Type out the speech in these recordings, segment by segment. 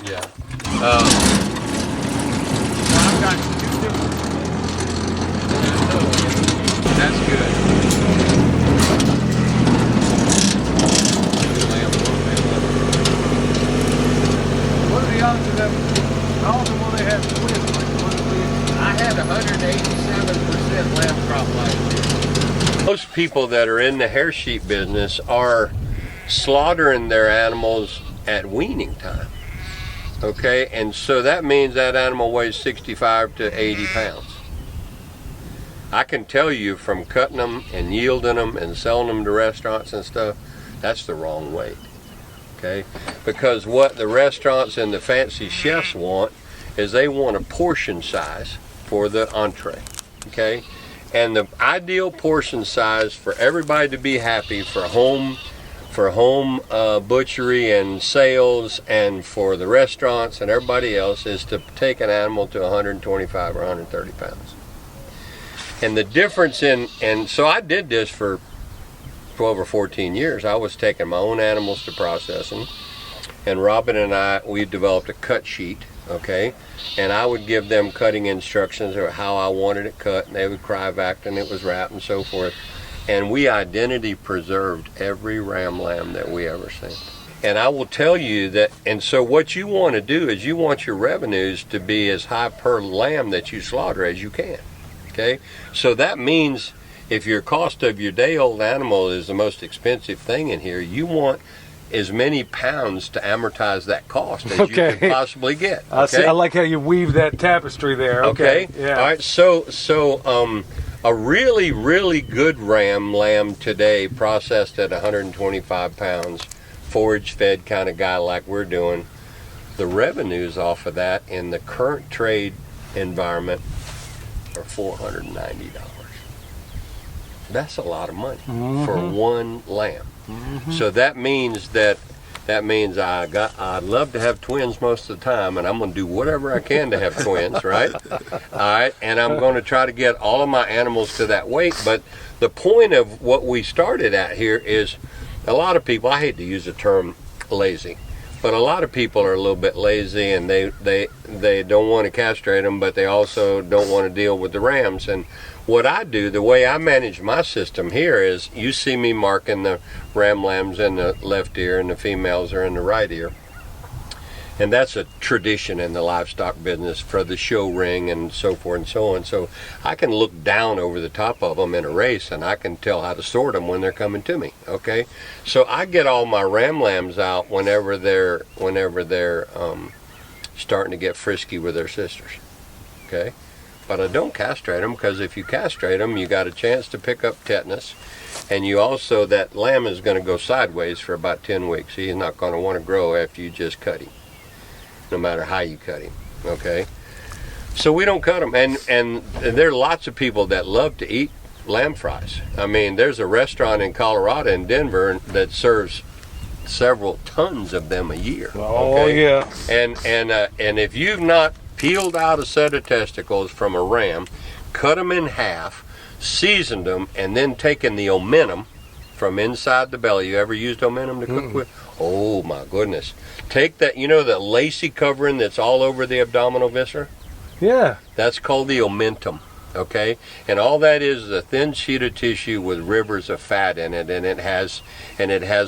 Yeah. Well, I've got 2 different. That's good. What are the odds of them? How often will they have twins? I had 187% lamb crop last year. Most people that are in the hair sheep business are slaughtering their animals at weaning time. Okay, and so that means that animal weighs 65 to 80 pounds. I can tell you from cutting them and yielding them and selling them to restaurants and stuff, that's the wrong weight. Okay, because what the restaurants and the fancy chefs want is they want a portion size for the entree. Okay, and the ideal portion size for everybody to be happy for home butchery and sales and for the restaurants and everybody else is to take an animal to 125 or 130 pounds. And the difference and so I did this for 12 or 14 years. I was taking my own animals to processing, and Robin and we developed a cut sheet, okay? And I would give them cutting instructions or how I wanted it cut, and they would cryovac and it was wrapped and so forth. And we identity preserved every lamb that we ever sent. And I will tell you that, and so what you want to do is you want your revenues to be as high per lamb that you slaughter as you can. Okay, so that means if your cost of your day-old animal is the most expensive thing in here, you want as many pounds to amortize that cost as you can possibly get. Okay? I like how you weave that tapestry there. Okay. Yeah. All right. So a really, really good lamb today, processed at 125 pounds, forage-fed kind of guy like we're doing, the revenues off of that in the current trade environment are $490. That's a lot of money for one lamb. So that means I'd love to have twins most of the time, and I'm going to do whatever I can to have twins, right? All right, and I'm going to try to get all of my animals to that weight. But the point of what we started at here is a lot of people, I hate to use the term lazy, but a lot of people are a little bit lazy, and they don't want to castrate them, but they also don't want to deal with the rams. And what I do, the way I manage my system here is you see me marking the ram lambs in the left ear and the females are in the right ear. And that's a tradition in the livestock business for the show ring and so forth and so on. So I can look down over the top of them in a race and I can tell how to sort them when they're coming to me, okay? So I get all my ram lambs out whenever they're starting to get frisky with their sisters, okay? But I don't castrate them, because if you castrate them, you got a chance to pick up tetanus, and you also, that lamb is going to go sideways for about 10 weeks. He's not going to want to grow after you just cut him, no matter how you cut him, okay? So we don't cut them, and there are lots of people that love to eat lamb fries. I mean, there's a restaurant in Colorado, in Denver, that serves several tons of them a year. Oh, okay? Yeah. And if you've not peeled out a set of testicles from a ram, cut them in half, seasoned them, and then taken the omentum from inside the belly. You ever used omentum to cook with? Oh my goodness. Take that, you know, the lacy covering that's all over the abdominal viscera? Yeah. That's called the omentum, okay? And all that is a thin sheet of tissue with rivers of fat in it, and it has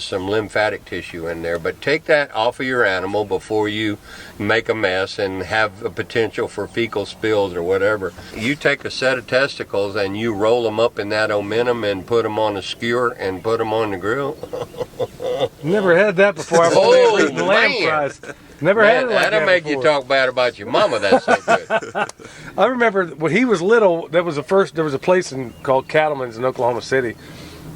some lymphatic tissue in there. But take that off of your animal before you make a mess and have a potential for fecal spills or whatever. You take a set of testicles and you roll them up in that omentum and put them on a skewer and put them on the grill. Never had that before. I've only eaten lamb fries. Never had it like that. That'll make you talk bad about your mama. That's so good. I remember when he was little, there was a place called Cattleman's in Oklahoma City.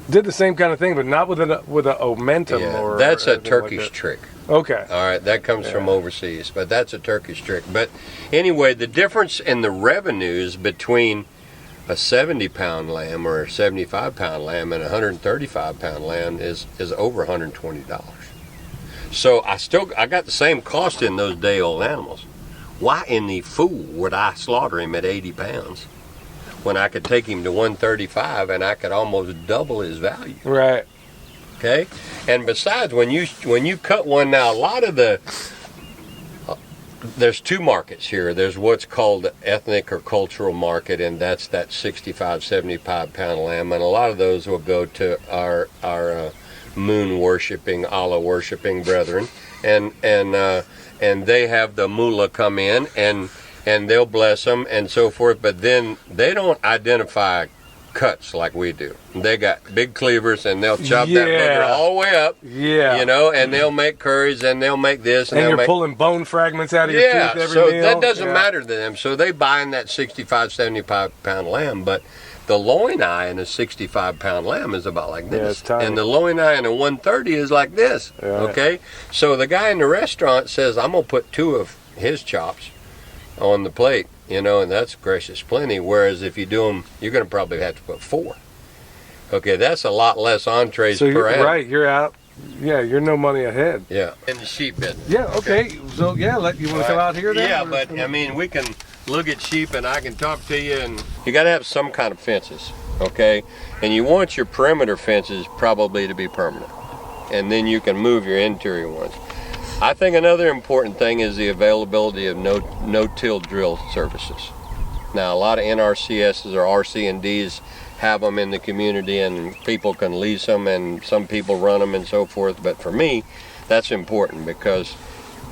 Did the same kind of thing, but not with an omentum. Yeah, that's a Turkish trick. Okay. All right, that comes from overseas, but that's a Turkish trick. But anyway, the difference in the revenues between a 70-pound lamb or a 75-pound lamb and a 135-pound lamb is over $120. So I got the same cost in those day-old animals. Why in the fool would I slaughter him at 80 pounds when I could take him to 135 and I could almost double his value? Right. Okay. And besides, when you cut one now, a lot of the there's two markets here. There's what's called the ethnic or cultural market, and that's that 65, 75 pound lamb, and a lot of those will go to our moon worshiping, Allah worshiping brethren, and they have the mullah come in and they'll bless them and so forth, but then they don't identify cuts like we do. They got big cleavers and they'll chop that booger all the way up. Yeah. You know, and they'll make curries and they'll make this. And you're pulling bone fragments out of your tooth every so meal. That doesn't matter to them. So they buy in that 65, 75 pound lamb, but the loin eye in a 65 pound lamb is about like this. Yeah, it's tiny. And the loin eye in a 130 is like this. Yeah. Okay? So the guy in the restaurant says, I'm going to put 2 of his chops on the plate. You know, and that's gracious plenty. Whereas if you do them, you're going to probably have to put 4. Okay, that's a lot less entrees per animal. Right, you're out. Yeah, you're no money ahead. Yeah, in the sheep business. Yeah, okay. So, yeah, you want to come out here then? Yeah, but I mean, we can look at sheep and I can talk to you. And you got to have some kind of fences, okay? And you want your perimeter fences probably to be permanent. And then you can move your interior ones. I think another important thing is the availability of no-till drill services. Now, a lot of NRCSs or RC&Ds have them in the community and people can lease them and some people run them and so forth. But for me, that's important because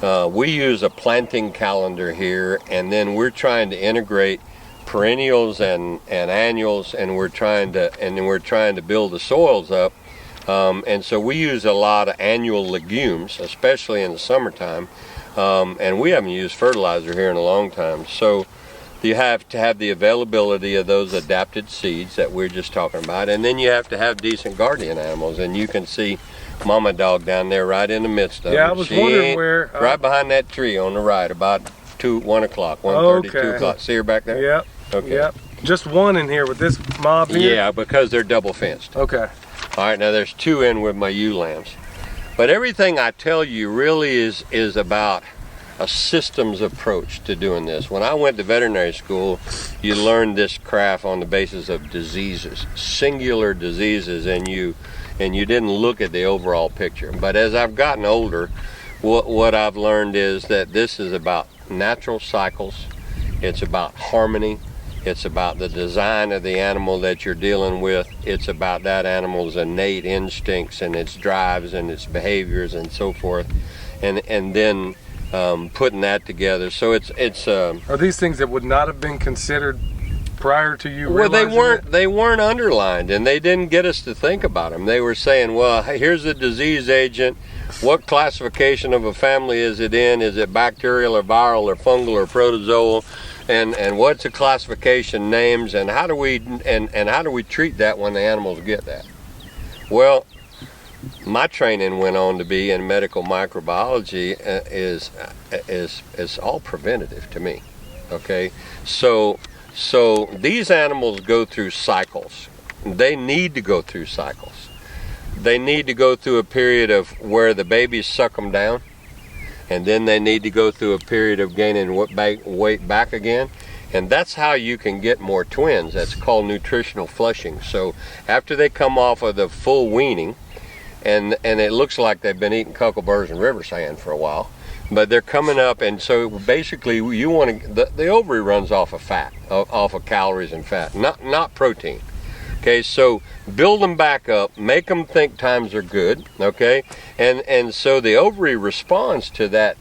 we use a planting calendar here, and then we're trying to integrate perennials and annuals, and we're trying to build the soils up. And so we use a lot of annual legumes, especially in the summertime, and we haven't used fertilizer here in a long time. So you have to have the availability of those adapted seeds that we're just talking about, and then you have to have decent guardian animals, and you can see Mama Dog down there right in the midst of I was wondering where... right behind that tree on the right, about 1 o'clock, 1:30, 2 o'clock. See her back there? Yep. Okay. Yep. Just one in here with this mob here? Yeah, because they're double fenced. Okay. All right, now there's 2 in with my ewe lambs. But everything I tell you really is about a systems approach to doing this. When I went to veterinary school, you learned this craft on the basis of diseases, singular diseases, and you didn't look at the overall picture. But as I've gotten older, what I've learned is that this is about natural cycles, it's about harmony, it's about the design of the animal that you're dealing with. It's about that animal's innate instincts and its drives and its behaviors and so forth, and then putting that together. So it's. Are these things that would not have been considered prior to you? Well, they weren't underlined, and they didn't get us to think about them. They were saying, well, here's the disease agent. What classification of a family is it in? Is it bacterial or viral or fungal or protozoal? And what's the classification names, and how do we treat that when the animals get that? Well, my training went on to be in medical microbiology is all preventative to me. Okay, so these animals go through cycles. They need to go through cycles. They need to go through a period of where the babies suck them down, and then they need to go through a period of gaining weight back again. And that's how you can get more twins. That's called nutritional flushing. So after they come off of the full weaning, and it looks like they've been eating cuckleburrs and river sand for a while, but they're coming up, and so basically you want to, the ovary runs off of fat, off of calories and fat, not protein. Okay, so build them back up, make them think times are good, okay? And so the ovary responds to that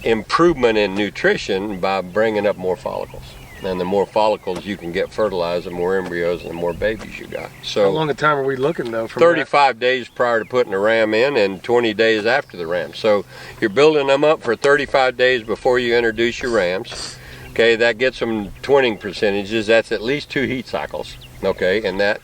improvement in nutrition by bringing up more follicles. And the more follicles you can get fertilized, the more embryos and the more babies you got. So how long a time are we looking, though? From 35 days prior to putting the ram in and 20 days after the ram. So you're building them up for 35 days before you introduce your rams. Okay, that gets them twinning percentages. That's at least 2 heat cycles, okay, in that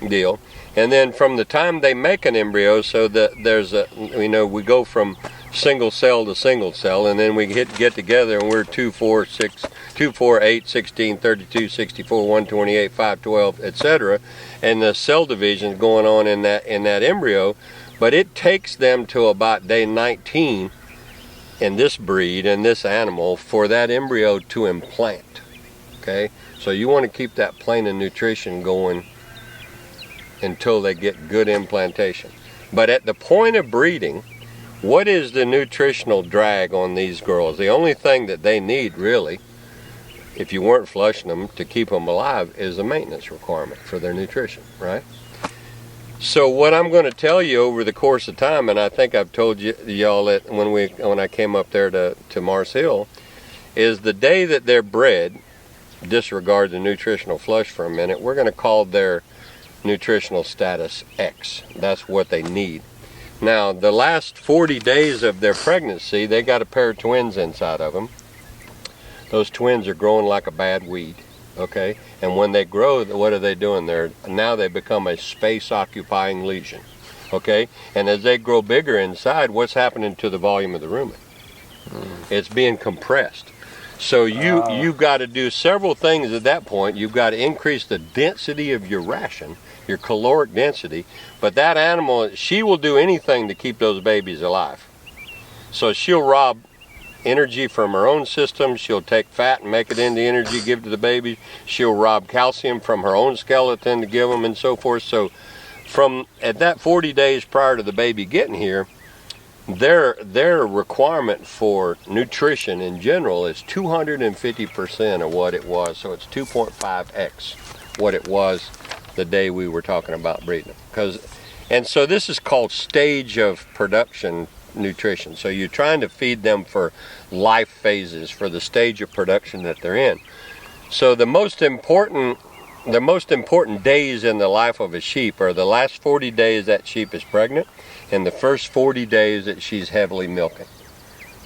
deal. And then from the time they make an embryo, so that there's we go from single cell to single cell, and then we get together and we're 2, 4, 6, 2, 4, 8, 16, 32, 64, 128, 512, etc. And the cell division is going on in that embryo, but it takes them to about day 19 in this breed and this animal for that embryo to implant. Okay, so you want to keep that plane of nutrition going until they get good implantation. But at the point of breeding, what is the nutritional drag on these girls? The only thing that they need, really, if you weren't flushing them to keep them alive, is a maintenance requirement for their nutrition, right? So what I'm going to tell you over the course of time, and I think I've told y'all it when I came up there to Mars Hill, is the day that they're bred, disregard the nutritional flush for a minute, we're going to call their nutritional status X. That's what they need. Now, the last 40 days of their pregnancy, they got a pair of twins inside of them. Those twins are growing like a bad weed, okay? And when they grow, what are they doing? Now they become a space-occupying lesion, okay? And as they grow bigger inside, what's happening to the volume of the rumen? It's being compressed. So you've got to do several things at that point. You've got to increase the density of your ration, your caloric density, but that animal, she will do anything to keep those babies alive. So she'll rob energy from her own system, she'll take fat and make it into energy, give to the baby, she'll rob calcium from her own skeleton to give them, and so forth. So from at that 40 days prior to the baby getting here, their requirement for nutrition in general is 250% of what it was. So it's 2.5x what it was the day we were talking about breeding them. And so this is called stage of production nutrition. So you're trying to feed them for life phases, for the stage of production that they're in. So the most important days in the life of a sheep are the last 40 days that sheep is pregnant and the first 40 days that she's heavily milking.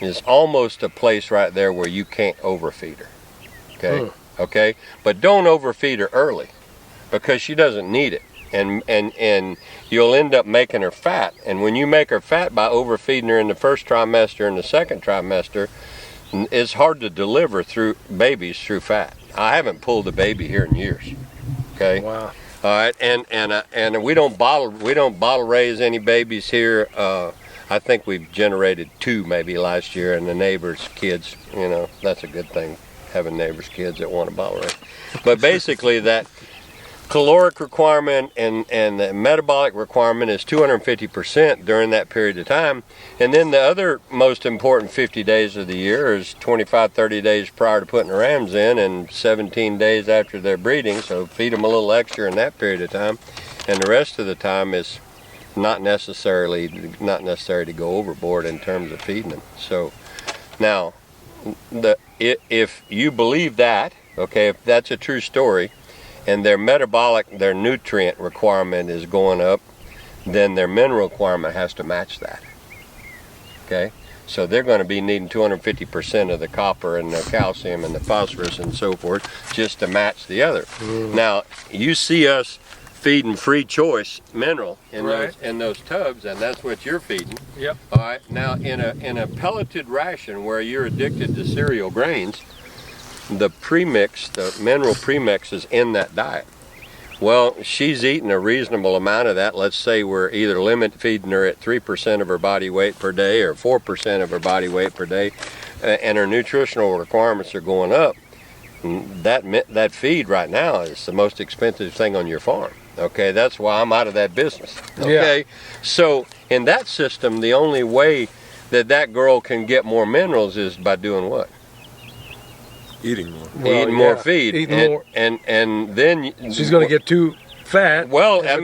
It's almost a place right there where you can't overfeed her. Okay? Okay? But don't overfeed her early, because she doesn't need it. And you'll end up making her fat. And when you make her fat by overfeeding her in the first trimester and the second trimester, it's hard to deliver babies through fat. I haven't pulled a baby here in years. Okay. Wow. All right. And we don't bottle raise any babies here. I think we've generated 2 maybe last year, and the neighbors' kids. That's a good thing, having neighbors' kids that want to bottle raise. But basically that caloric requirement and the metabolic requirement is 250% during that period of time. And then the other most important 50 days of the year is 25-30 days prior to putting the rams in and 17 days after they're breeding. So feed them a little extra in that period of time, and the rest of the time is not necessary to go overboard in terms of feeding them. So now if you believe that, okay, if that's a true story, and their nutrient requirement is going up, then their mineral requirement has to match that. Okay? So they're going to be needing 250% of the copper and the calcium and the phosphorus and so forth just to match the other. Now, you see us feeding free choice mineral in those tubs, and that's what you're feeding. Yep. All right. Now, in a pelleted ration where you're addicted to cereal grains, the mineral premix is in that diet. Well, she's eating a reasonable amount of that. Let's say we're either limit feeding her at 3% of her body weight per day or 4% of her body weight per day, and her nutritional requirements are going up. That feed right now is the most expensive thing on your farm. Okay, that's why I'm out of that business. Okay, yeah. So in that system, the only way that girl can get more minerals is by doing what? Eating more. Eating more feed. Eating more. And then she's going to get too fat. Well, and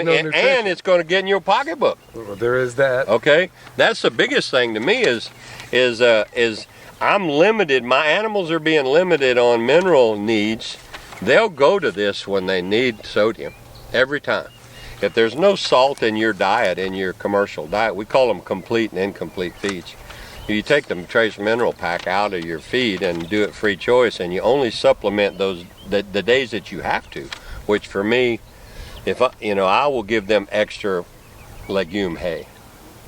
it's going to get in your pocketbook. Well, there is that. Okay, that's the biggest thing to me is I'm limited. My animals are being limited on mineral needs. They'll go to this when they need sodium every time. If there's no salt in your diet, in your commercial diet, we call them complete and incomplete feeds. You take the trace mineral pack out of your feed and do it free choice, and you only supplement those the days that you have to. Which for me, I will give them extra legume hay,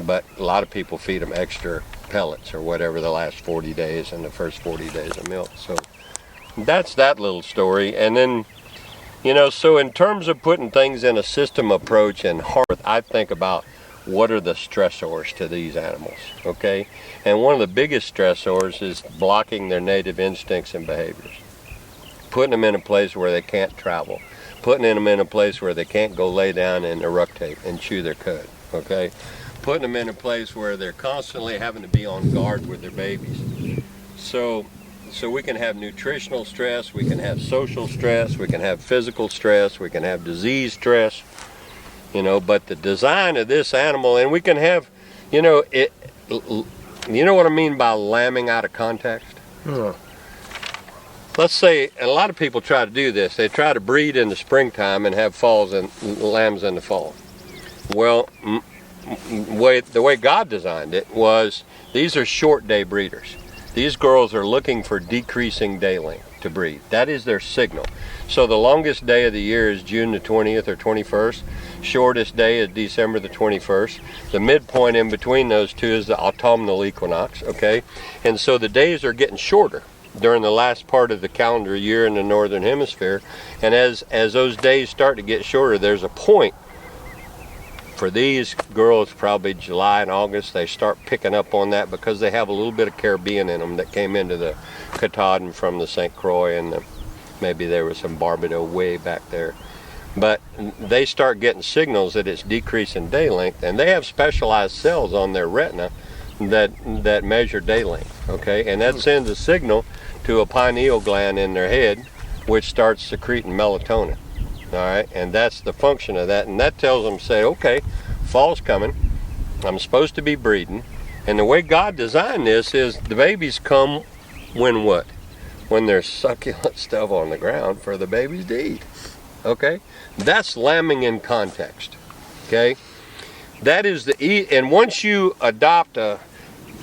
but a lot of people feed them extra pellets or whatever the last 40 days and the first 40 days of milk. So that's that little story. And then, so in terms of putting things in a system approach and hearth, I think about what are the stressors to these animals, okay? And one of the biggest stressors is blocking their native instincts and behaviors. Putting them in a place where they can't travel. Putting them in a place where they can't go lay down and eructate and chew their cud, okay? putting them in a place where they're constantly having to be on guard with their babies. So we can have nutritional stress, we can have social stress, we can have physical stress, we can have disease stress, you know, but the design of this animal, and we can have, you know, you know what I mean by lambing out of context? Let's say, and a lot of people try to do this, they try to breed in the springtime and have falls and lambs in the fall. Well, the way God designed it was, these are short day breeders. These girls are looking for decreasing day length to breed. That is their signal. So the longest day of the year is June the 20th or 21st. Shortest day is December the 21st. The midpoint in between those two is the autumnal equinox, okay? And so the days are getting shorter during the last part of the calendar year in the northern hemisphere. And as those days start to get shorter, there's a point for these girls, probably July and August, they start picking up on that because they have a little bit of Caribbean in them that came into the Katahdin from the St. Croix, and maybe there was some Barbados way back there. But they start getting signals that it's decreasing day length, and they have specialized cells on their retina that measure day length, okay? And that sends a signal to a pineal gland in their head, which starts secreting melatonin. All right, and that's the function of that, and that tells them, say, okay, fall's coming, I'm supposed to be breeding, and the way God designed this is the babies come when what? When there's succulent stuff on the ground for the babies to eat, okay? That's lambing in context, okay? That is and once you adopt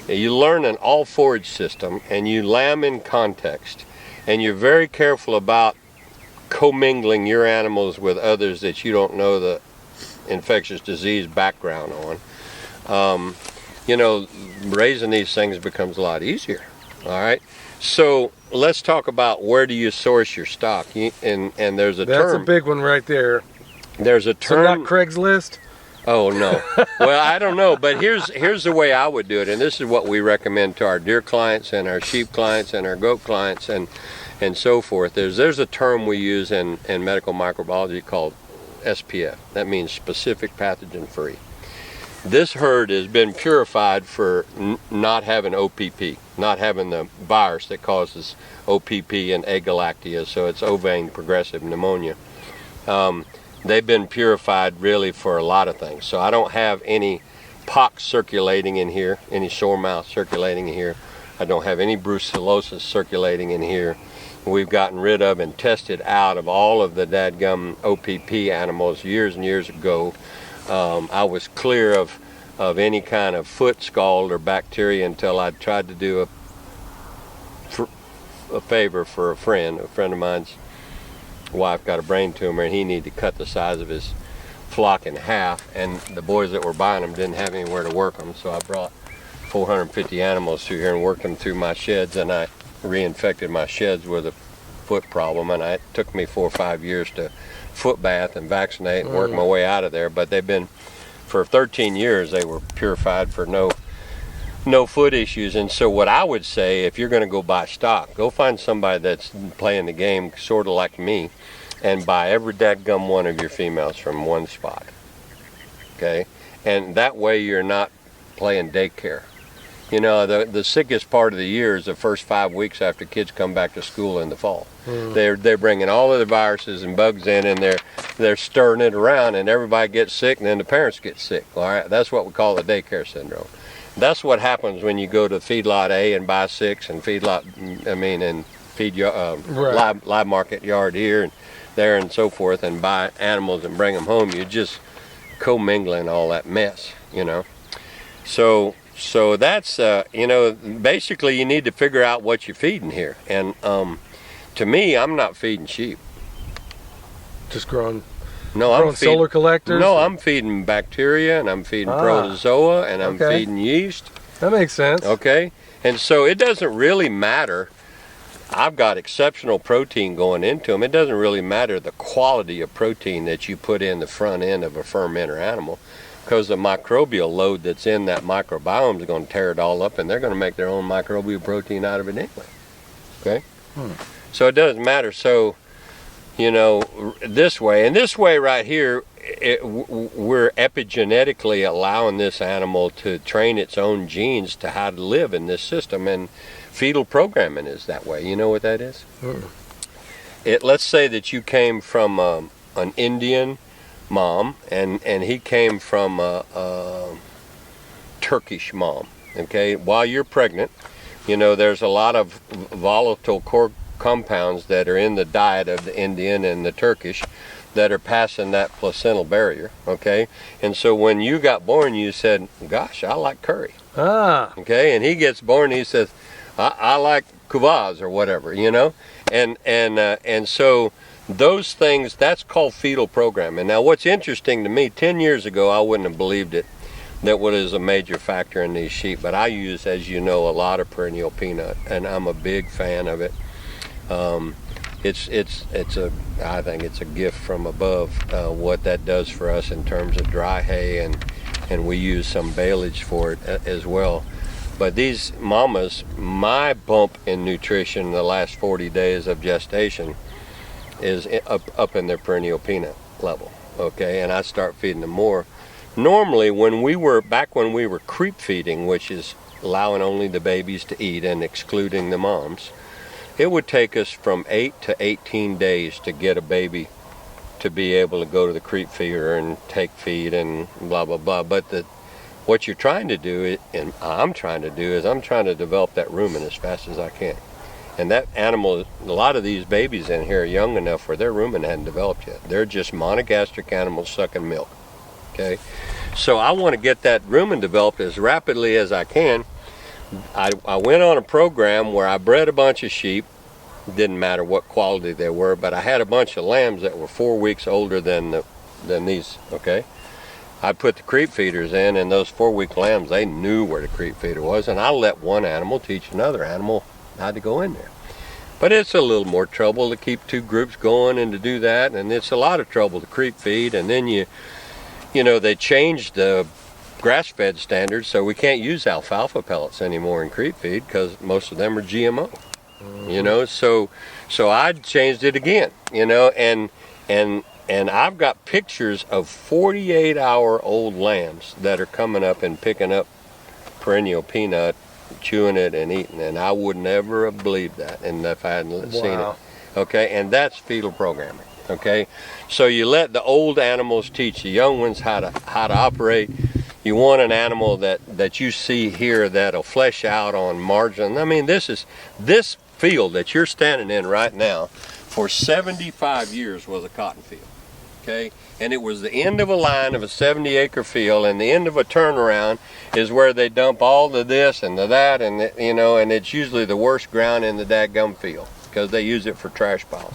you learn an all forage system, and you lamb in context, and you're very careful about commingling your animals with others that you don't know the infectious disease background on, you know, raising these things becomes a lot easier. All right, so let's talk about where do you source your stock, and there's a term. That's a big one right there. There's a term. So not Craigslist? Oh no. Well, I don't know, but here's the way I would do it, and this is what we recommend to our deer clients and our sheep clients and our goat clients and so forth. There's a term we use in medical microbiology called SPF. That means specific pathogen free. This herd has been purified for not having OPP, not having the virus that causes OPP and agalactia, so it's ovine progressive pneumonia. They've been purified really for a lot of things. So I don't have any pox circulating in here, any sore mouth circulating in here. I don't have any brucellosis circulating in here. We've gotten rid of and tested out of all of the dadgum OPP animals years and years ago. I was clear of any kind of foot scald or bacteria until I tried to do a favor for a friend of mine's wife got a brain tumor, and he needed to cut the size of his flock in half, and the boys that were buying them didn't have anywhere to work them, so I brought 450 animals through here and worked them through my sheds, and I reinfected my sheds with a foot problem, and it took me 4 or 5 years to foot bath and vaccinate and work my way out of there. But they've been, for 13 years, they were purified for no foot issues. And so what I would say, if you're going to go buy stock, go find somebody that's playing the game sort of like me, and buy every dadgum one of your females from one spot, okay? And that way you're not playing daycare. You know, the sickest part of the year is the first 5 weeks after kids come back to school in the fall. They're bringing all of the viruses and bugs in, and they're stirring it around, and everybody gets sick, and then the parents get sick. All right, that's what we call the daycare syndrome. That's what happens when you go to feedlot A and buy 6, and feed live market yard here and there and so forth, and buy animals and bring them home. You're just commingling all that mess, you know. So that's, you know, basically you need to figure out what you're feeding here. And to me, I'm not feeding sheep. Just growing I'm feeding solar collectors? No, I'm feeding bacteria, and I'm feeding protozoa, and I'm feeding yeast. That makes sense. Okay, and so it doesn't really matter. I've got exceptional protein going into them. It doesn't really matter the quality of protein that you put in the front end of a fermenter animal, because the microbial load that's in that microbiome is going to tear it all up, and they're going to make their own microbial protein out of it anyway. Okay? So it doesn't matter. So, you know, this way right here, we're epigenetically allowing this animal to train its own genes to how to live in this system, and fetal programming is that way. You know what that is? Let's say that you came from an Indian mom, and he came from a Turkish mom. Okay, while you're pregnant, you know, there's a lot of volatile compounds that are in the diet of the Indian and the Turkish that are passing that placental barrier. Okay, and so when you got born, you said, "Gosh, I like curry." Okay, and he gets born, he says, "I like kuvaz," or whatever, you know, and so those things, that's called fetal programming. Now, what's interesting to me, 10 years ago, I wouldn't have believed it, that what is a major factor in these sheep, but I use, as you know, a lot of perennial peanut, and I'm a big fan of it. I think it's a gift from above, what that does for us in terms of dry hay, and we use some baleage for it as well. But these mamas, my bump in nutrition in the last 40 days of gestation is up in their perennial peanut level, okay, and I start feeding them more. Normally, when we were creep feeding, which is allowing only the babies to eat and excluding the moms, it would take us from 8 to 18 days to get a baby to be able to go to the creep feeder and take feed and blah, blah, blah. But what you're trying to do, and I'm trying to do, is I'm trying to develop that rumen as fast as I can. And that animal, a lot of these babies in here are young enough where their rumen hadn't developed yet. They're just monogastric animals sucking milk. Okay, so I want to get that rumen developed as rapidly as I can. I went on a program where I bred a bunch of sheep. Didn't matter what quality they were, but I had a bunch of lambs that were 4 weeks older than these. Okay, I put the creep feeders in, and those 4-week lambs, they knew where the creep feeder was, and I let one animal teach another animal how to go in there. But it's a little more trouble to keep 2 groups going and to do that, and it's a lot of trouble to creep feed. And then you know, they changed the grass-fed standards, so we can't use alfalfa pellets anymore in creep feed because most of them are GMO. You know, so I changed it again. You know, and I've got pictures of 48-hour-old lambs that are coming up and picking up perennial peanut, chewing it and eating, and I would never have believed that, and if I hadn't seen it. Okay, and that's fetal programming. Okay, so you let the old animals teach the young ones how to operate. You want an animal that you see here that'll flesh out on margin. I mean, this field that you're standing in right now, for 75 years was a cotton field. Okay, and it was the end of a line of a 70-acre field, and the end of a turnaround is where they dump all the this and the that, and you know, and it's usually the worst ground in the dadgum field because they use it for trash piles.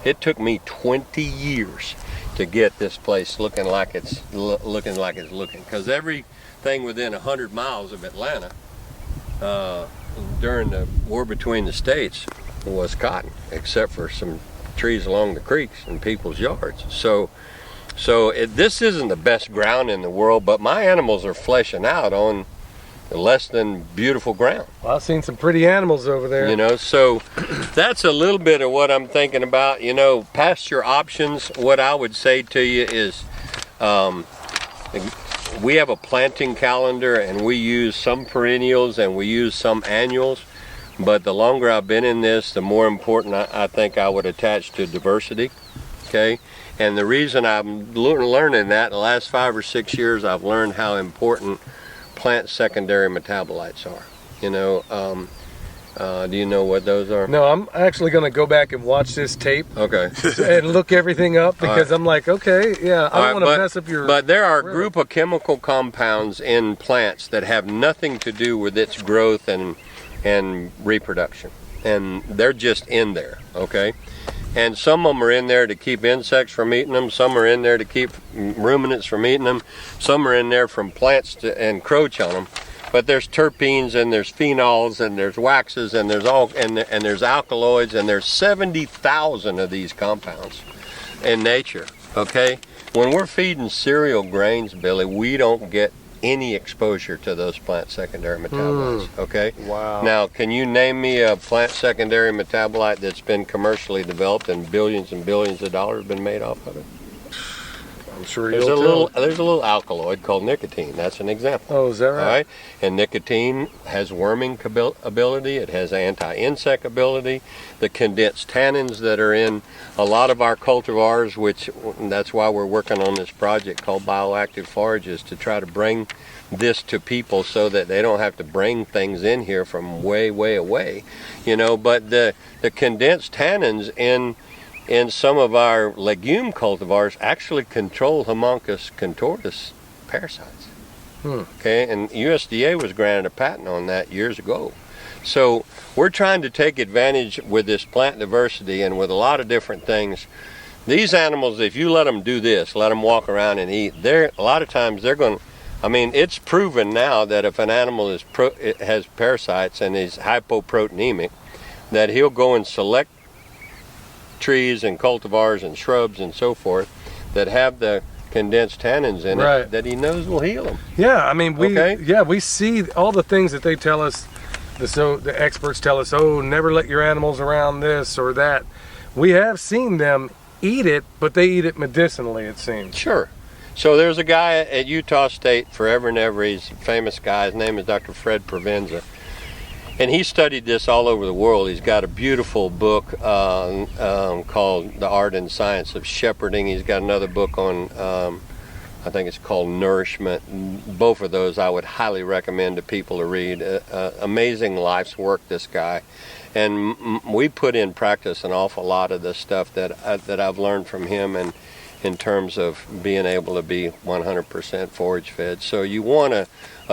It took me 20 years to get this place looking like it's looking, because everything within 100 miles of Atlanta during the war between the states was cotton, except for some trees along the creeks and people's yards. So this isn't the best ground in the world, but my animals are fleshing out on less than beautiful ground. Well, I've seen some pretty animals over there. You know, so that's a little bit of what I'm thinking about. You know, pasture options, what I would say to you is we have a planting calendar, and we use some perennials and we use some annuals, but the longer I've been in this, the more important I think I would attach to diversity. Okay, and the reason I'm learning that in the last 5 or 6 years, I've learned how important plant secondary metabolites are. You know, do you know what those are? No, I'm actually going to go back and watch this tape. Okay. And look everything up, because I'm like, okay, yeah, I don't want to mess up your... But there are a group of chemical compounds in plants that have nothing to do with its growth and reproduction. And they're just in there, okay? And some of them are in there to keep insects from eating them. Some are in there to keep ruminants from eating them. Some are in there from plants to encroach on them. But there's terpenes, and there's phenols, and there's waxes, and there's there's alkaloids, and there's 70,000 of these compounds in nature. Okay, when we're feeding cereal grains, Billy, we don't get any exposure to those plant secondary metabolites. Okay. Wow. Now, can you name me a plant secondary metabolite that's been commercially developed and billions of dollars been made off of it? I'm sure There's a little alkaloid called nicotine. That's an example. Oh, is that right? All right. And nicotine has worming ability. It has anti-insect ability. The condensed tannins that are in a lot of our cultivars, which that's why we're working on this project called Bioactive Forages, to try to bring this to people so that they don't have to bring things in here from way, way away. But the condensed tannins in some of our legume cultivars actually control Homunculus contortus parasites. Okay, and USDA was granted a patent on that years ago. So we're trying to take advantage with this plant diversity and with a lot of different things. These animals, if you let them do this, let them walk around and eat, a lot of times they're going to, it's proven now that if an animal has parasites and is hypoproteinemic, that he'll go and select trees and cultivars and shrubs and so forth that have the condensed tannins in it that he knows will heal them. Yeah, we see all the things that they tell us. The experts tell us, oh, never let your animals around this or that. We have seen them eat it, but they eat it medicinally, it seems. Sure. So there's a guy at Utah State forever and ever. He's a famous guy. His name is Dr. Fred Provenza. And he studied this all over the world. He's got a beautiful book called The Art and Science of Shepherding. He's got another book on, I think it's called Nourishment. Both of those I would highly recommend to people to read. Amazing life's work, this guy. And we put in practice an awful lot of the stuff that I've learned from him, and in terms of being able to be 100% forage fed. So you want a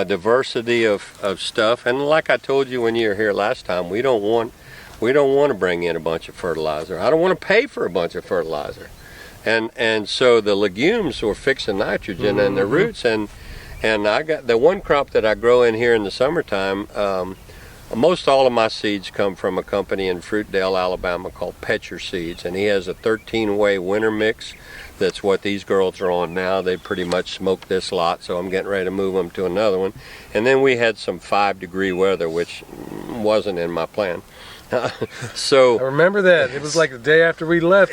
diversity of stuff, and like I told you when you were here last time, we don't want to bring in a bunch of fertilizer. I don't want to pay for a bunch of fertilizer, and so the legumes were fixing nitrogen and the roots, and I got the one crop that I grow in here in the summertime. Most all of my seeds come from a company in Fruitdale, Alabama called Pastures Seeds, and he has a 13-way winter mix. That's what these girls are on now. They pretty much smoked this lot, so I'm getting ready to move them to another one. And then we had some 5-degree weather, which wasn't in my plan. So I remember that. It was like the day after we left.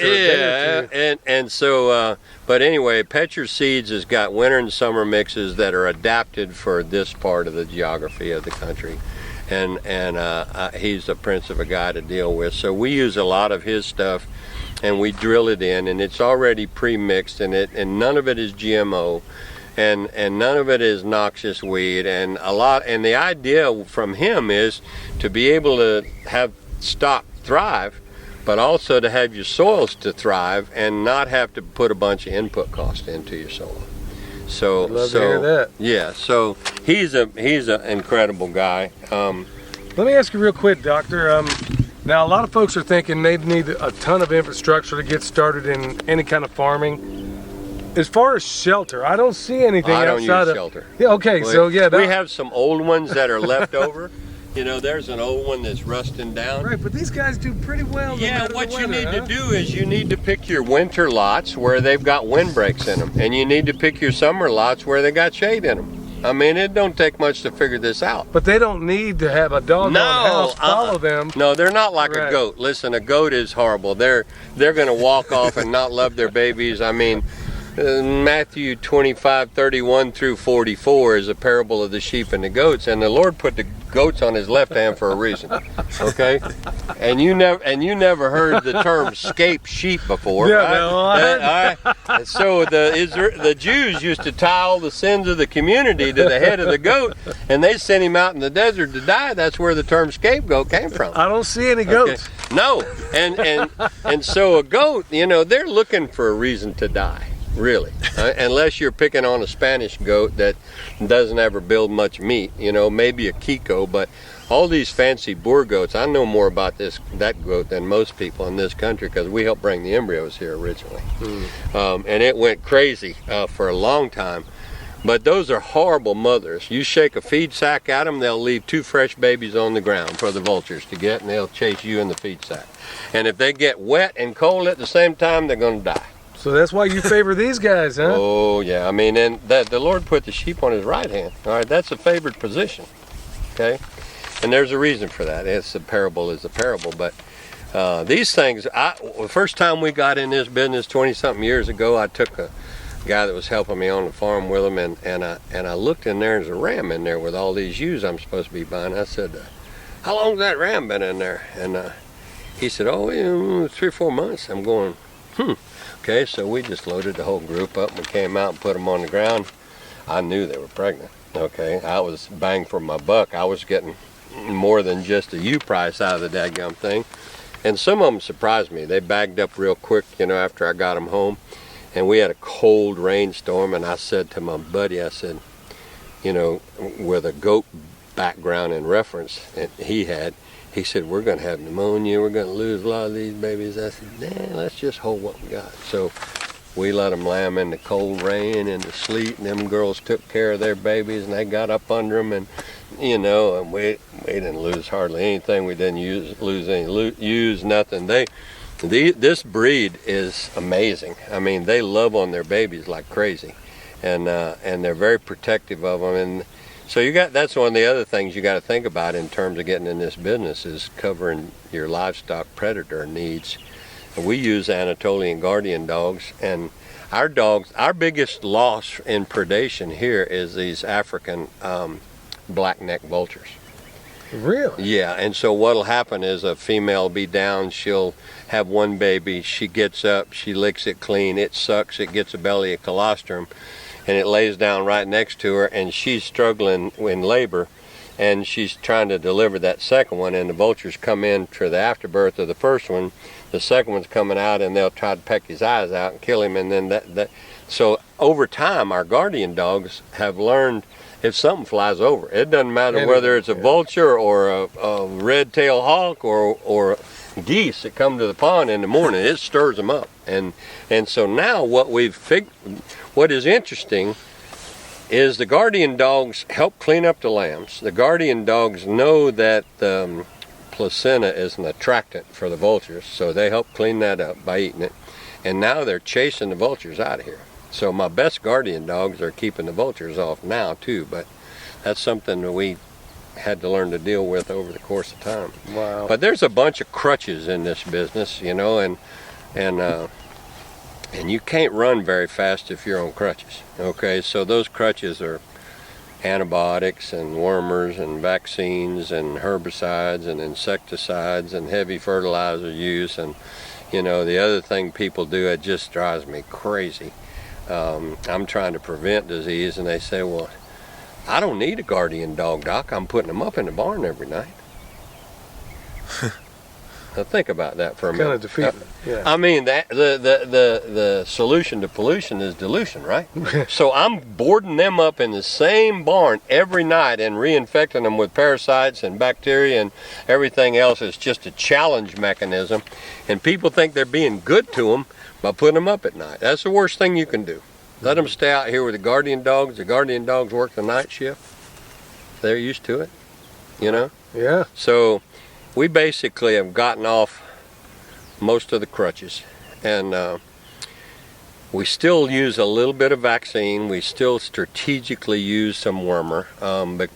But anyway, Pastures Seeds has got winter and summer mixes that are adapted for this part of the geography of the country. And he's a prince of a guy to deal with. So we use a lot of his stuff, and we drill it in, and it's already pre-mixed, and none of it is GMO, and none of it is noxious weed, and the idea from him is to be able to have stock thrive, but also to have your soils to thrive and not have to put a bunch of input cost into your soil. So love to hear that. Yeah, so he's an incredible guy. Let me ask you real quick, Doctor. Now, a lot of folks are thinking they need a ton of infrastructure to get started in any kind of farming. As far as shelter, I don't see anything outside of... I don't use shelter. Yeah, okay, we have some old ones that are left over. There's an old one that's rusting down. Right, but these guys do pretty well. Yeah, what you need to do is you need to pick your winter lots where they've got windbreaks in them, and you need to pick your summer lots where they got shade in them. It don't take much to figure this out. But they don't need to have a doggone house follow them. No, they're not like a goat. Listen, a goat is horrible. They're going to walk off and not love their babies. Matthew 25:31 through 44 is a parable of the sheep and the goats, and the Lord put the goats on his left hand for a reason. Okay, and you never heard the term "scape sheep" before. Yeah, right? no, I heard. All right. So the Jews used to tie all the sins of the community to the head of the goat, and they sent him out in the desert to die. That's where the term scapegoat came from. I don't see any goats. Okay. No, and so a goat, they're looking for a reason to die. Really, unless you're picking on a Spanish goat that doesn't ever build much meat, maybe a Kiko, but all these fancy boer goats, I know more about that goat than most people in this country because we helped bring the embryos here originally. And it went crazy for a long time. But those are horrible mothers. You shake a feed sack at them, they'll leave 2 fresh babies on the ground for the vultures to get, and they'll chase you in the feed sack. And if they get wet and cold at the same time, they're going to die. So that's why you favor these guys, huh? Oh, yeah. And the Lord put the sheep on his right hand. All right, that's a favored position, okay? And there's a reason for that. It's a parable, but these things, the first time we got in this business 20-something years ago, I took guy that was helping me on the farm with him, and I looked in there, and there's a ram in there with all these ewes I'm supposed to be buying. I said, how long's that ram been in there? And he said, oh, 3 or 4 months. I'm going, Okay, so we just loaded the whole group up. We came out and put them on the ground. I knew they were pregnant. Okay, I was bang for my buck. I was getting more than just a ewe price out of the dadgum thing. And some of them surprised me. They bagged up real quick, after I got them home. And we had a cold rainstorm, and I said to my buddy, I said, with a goat background and reference that he said, we're going to have pneumonia, we're going to lose a lot of these babies. I said, nah, let's just hold what we got. So we let them lamb in the cold rain and the sleet, and them girls took care of their babies, and they got up under them, and and we didn't lose hardly anything. We didn't use nothing. This breed is amazing. I mean, they love on their babies like crazy, and they're very protective of them. And so that's one of the other things you got to think about in terms of getting in this business is covering your livestock predator needs. We use Anatolian guardian dogs, and our biggest loss in predation here is these African black-neck vultures. Really? Yeah, and so what'll happen is a female will be down, she'll have one baby, she gets up, she licks it clean, it sucks, it gets a belly of colostrum, and it lays down right next to her, and she's struggling in labor, and she's trying to deliver that second one, and the vultures come in to the afterbirth of the first one. The second one's coming out, and they'll try to peck his eyes out and kill him, and then so over time our guardian dogs have learned if something flies over, it doesn't matter whether it's a vulture or a red-tailed hawk or geese that come to the pond in the morning, it stirs them up. And so now what is interesting is the guardian dogs help clean up the lambs. The guardian dogs know that the placenta is an attractant for the vultures, so they help clean that up by eating it. And now they're chasing the vultures out of here. So my best guardian dogs are keeping the vultures off now too, but that's something that we had to learn to deal with over the course of time. Wow. But there's a bunch of crutches in this business, and you can't run very fast if you're on crutches. Okay, so those crutches are antibiotics and wormers and vaccines and herbicides and insecticides and heavy fertilizer use, and the other thing people do, it just drives me crazy. I'm trying to prevent disease, and they say, well, I don't need a guardian dog, Doc. I'm putting them up in the barn every night. Now think about that for a minute. Kind of defeating. Yeah. I mean, the solution to pollution is dilution, right? So I'm boarding them up in the same barn every night and reinfecting them with parasites and bacteria and everything else. It's just a challenge mechanism, and people think they're being good to them by putting them up at night. That's the worst thing you can do. Let them stay out here with the guardian dogs. The guardian dogs work the night shift. They're used to it, Yeah. So we basically have gotten off most of the crutches, and we still use a little bit of vaccine. We still strategically use some wormer,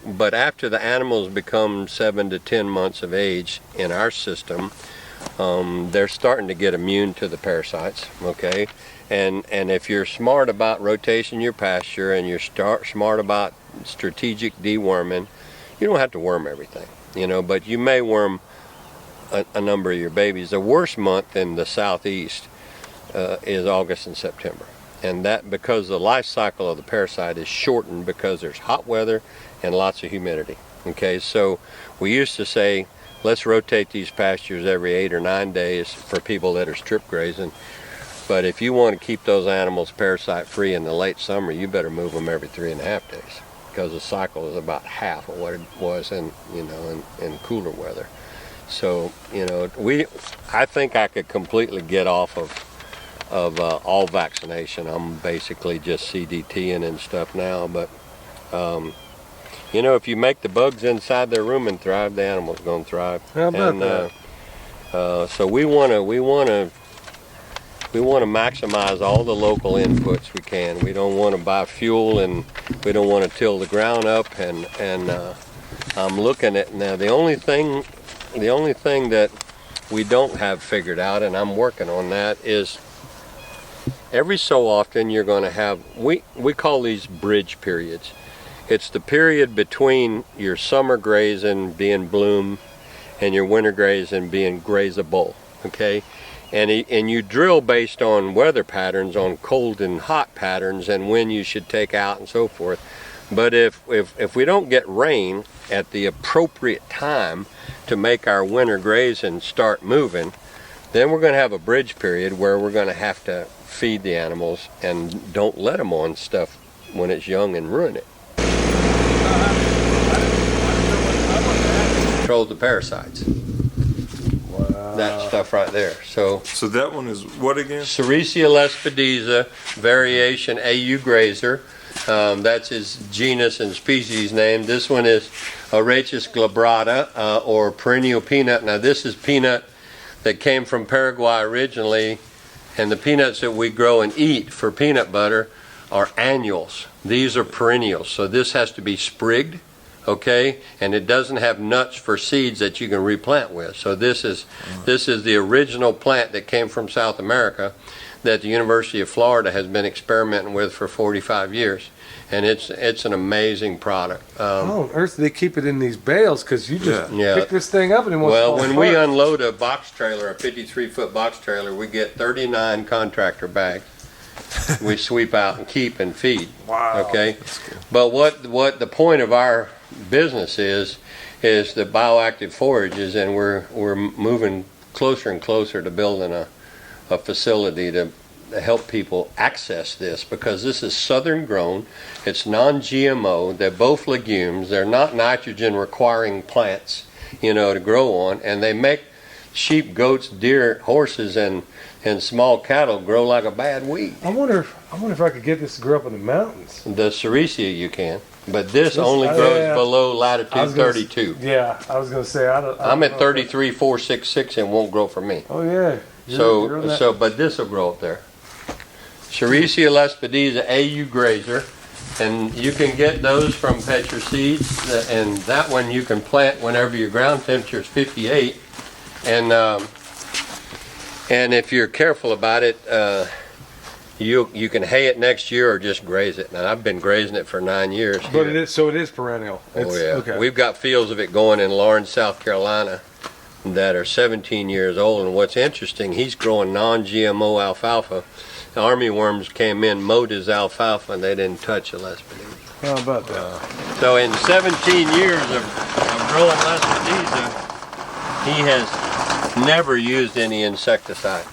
but after the animals become 7 to 10 months of age in our system, they're starting to get immune to the parasites, okay? And if you're smart about rotation your pasture and you're smart about strategic deworming, you don't have to worm everything, but you may worm a number of your babies. The worst month in the southeast is August and September, and that because the life cycle of the parasite is shortened because there's hot weather and lots of humidity. Okay, so we used to say, let's rotate these pastures every 8 or 9 days for people that are strip grazing. But if you want to keep those animals parasite free in the late summer, you better move them every 3.5 days, because the cycle is about half of what it was in cooler weather. So I think I could completely get off of all vaccination. I'm basically just CDTing and stuff now, but if you make the bugs inside their room and thrive, the animal's going to thrive. How about that? So we want to maximize all the local inputs we can. We don't want to buy fuel, and we don't want to till the ground up. And I'm looking at now. The only thing that we don't have figured out, and I'm working on that, is every so often you're going to have, we call these bridge periods. It's the period between your summer grazing being bloom and your winter grazing being grazable, okay? And you drill based on weather patterns, on cold and hot patterns, and when you should take out and so forth. But if we don't get rain at the appropriate time to make our winter grazing start moving, then we're going to have a bridge period where we're going to have to feed the animals and don't let them on stuff when it's young and ruin it. Controls the parasites. Wow. That stuff right there. So that one is what again? Sericea lespedeza, variation AU grazer. That's his genus and species name. This one is Arachis glabrata, or perennial peanut. Now this is peanut that came from Paraguay originally, and the peanuts that we grow and eat for peanut butter are annuals. These are perennials, so this has to be sprigged, okay, and it doesn't have nuts for seeds that you can replant with. So this is the original plant that came from South America that the University of Florida has been experimenting with for 45 years, and it's an amazing product. How on earth do they keep it in these bales? Because you just pick this thing up and it wants to fall when apart. we unload a box trailer, a 53-foot box trailer, we get 39 contractor bags. We sweep out and keep and feed. Wow. Okay. But what the point of our business is the bioactive forages, and we're moving closer and closer to building a facility to help people access this, because this is southern grown, it's non-GMO, they're both legumes, they're not nitrogen requiring plants, to grow on, and they make sheep, goats, deer, horses, and small cattle grow like a bad weed. I wonder if I could get this to grow up in the mountains. The Sericea you can, but this only grows below latitude 32. I was going to say, I'm at 33,466 and won't grow for me. Oh yeah. But this will grow up there. Sericea lespedeza AU grazer, and you can get those from Petcher Seeds, and that one you can plant whenever your ground temperature is 58, and if you're careful about it, you can hay it next year or just graze it. Now I've been grazing it for 9 years. But it is perennial. Okay. We've got fields of it going in Lawrence, South Carolina, that are 17 years old, and what's interesting, he's growing non-GMO alfalfa. The army worms came in, mowed his alfalfa, and they didn't touch the lespedeza. How about that? So in 17 years of growing lespedeza, he has never used any insecticide.